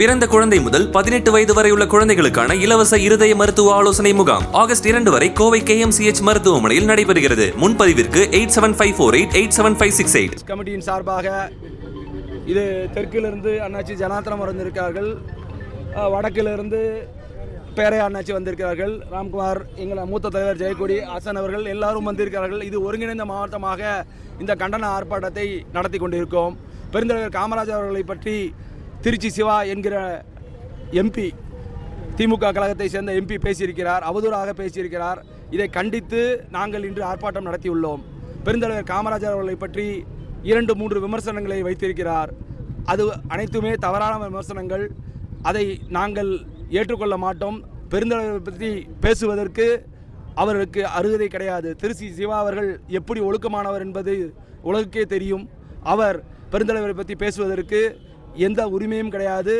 பிறந்த குழந்தை முதல் 18 வயது வரை உள்ள குழந்தைகளுக்கான இலவச இருதய மருத்துவ ஆலோசனை முகாம் ஆகஸ்ட் 2 வரை கோவை KMCH மருத்துவமனையில் நடைபெறுகிறது. முன்பதிவிற்கு 8754887568. கமிட்டியின் சார்பாக இது தெற்கிலிருந்து அண்ணாச்சி ஜனார்த்தனம் வந்திருக்கிறார்கள், வடக்கிலிருந்து பேரை அண்ணாச்சி வந்திருக்கிறார்கள், ராம்குமார், எங்கள் மூத்த தலைவர் ஜெயக்கொடி, ஹசன் அவர்கள் எல்லாரும் வந்திருக்கிறார்கள். இது ஒருங்கிணைந்த மாவட்டமாக இந்த கண்டன ஆர்ப்பாட்டத்தை நடத்தி கொண்டிருக்கோம். பெருந்தலைவர் காமராஜர் அவர்களை பற்றி திருச்சி சிவா என்கிற எம்பி, திமுக கழகத்தை சேர்ந்த எம்பி பேசியிருக்கிறார், அவதூறாக பேசியிருக்கிறார். இதை கண்டித்து நாங்கள் இன்று ஆர்ப்பாட்டம் நடத்தியுள்ளோம். பெருந்தலைவர் காமராஜர் அவர்களை பற்றி 2-3 விமர்சனங்களை வைத்திருக்கிறார். அது அனைத்துமே தவறான விமர்சனங்கள். அதை நாங்கள் ஏற்றுக்கொள்ள மாட்டோம். பெருந்தலைவரை பற்றி பேசுவதற்கு அவருக்கு அருகதை கிடையாது. திருச்சி சிவா அவர்கள் எப்படி ஒழுக்கமானவர் என்பது உலகுக்கே தெரியும். அவர் பெருந்தலைவரை பற்றி பேசுவதற்கு எந்த உரிமையும் கிடையாது,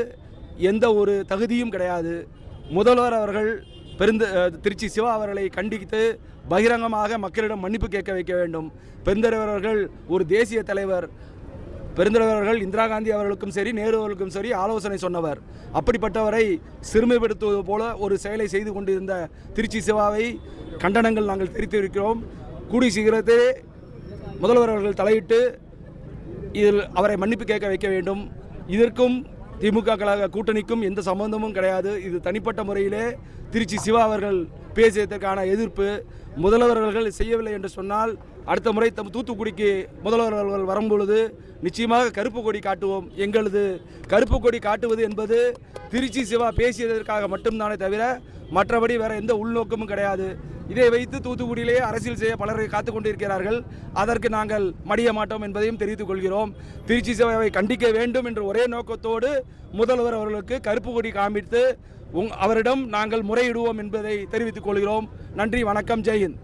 எந்த ஒரு தகுதியும் கிடையாது. முதல்வர் அவர்கள் திருச்சி சிவா அவர்களை கண்டித்து பகிரங்கமாக மக்களிடம் மன்னிப்பு கேட்க வைக்க வேண்டும். பெருந்தலைவர் அவர்கள் ஒரு தேசிய தலைவர். பெருந்தலைவர் அவர்கள் இந்திரா காந்தி அவர்களுக்கும் சரி, நேரு அவர்களுக்கும் சரி ஆலோசனை சொன்னவர். அப்படிப்பட்டவரை சிறுமைப்படுத்துவது போல ஒரு செயலை செய்து கொண்டிருந்த திருச்சி சிவாவை கண்டனங்கள் நாங்கள் தெரிவித்திருக்கிறோம். கூடிய சீக்கிரத்திலே முதல்வர் அவர்கள் தலையிட்டு இதில் அவரை மன்னிப்பு கேட்க வைக்க வேண்டும். இதற்கும் திமுக கழக கூட்டணிக்கும் எந்த சம்பந்தமும் கிடையாது. இது தனிப்பட்ட முறையிலே திருச்சி சிவா அவர்கள் பேசியதற்கான எதிர்ப்பு. முதல்வர்கள் செய்யவில்லை என்று சொன்னால் அடுத்த முறை தூத்துக்குடிக்கு முதல்வர்கள் வரும்பொழுது நிச்சயமாக கருப்பு கொடி காட்டுவோம். எங்களது கருப்பு கொடி காட்டுவது என்பது திருச்சி சிவா பேசியதற்காக மட்டும்தானே தவிர மற்றபடி வேற எந்த உள்நோக்கமும் கிடையாது. இதை வைத்து தூத்துக்குடியிலேயே அரசியல் செய்ய பலரை காத்து கொண்டிருக்கிறார்கள். அதற்கு நாங்கள் மடிய மாட்டோம் என்பதையும் தெரிவித்துக் கொள்கிறோம். திருச்சி சிவாவை கண்டிக்க வேண்டும் என்ற ஒரே நோக்கத்தோடு முதல்வர் அவர்களுக்கு கருப்பு கொடி காண்பித்து அவரிடம் நாங்கள் முறையிடுவோம் என்பதை தெரிவித்துக் கொள்கிறோம். நன்றி, வணக்கம், ஜெய்ஹிந்த்.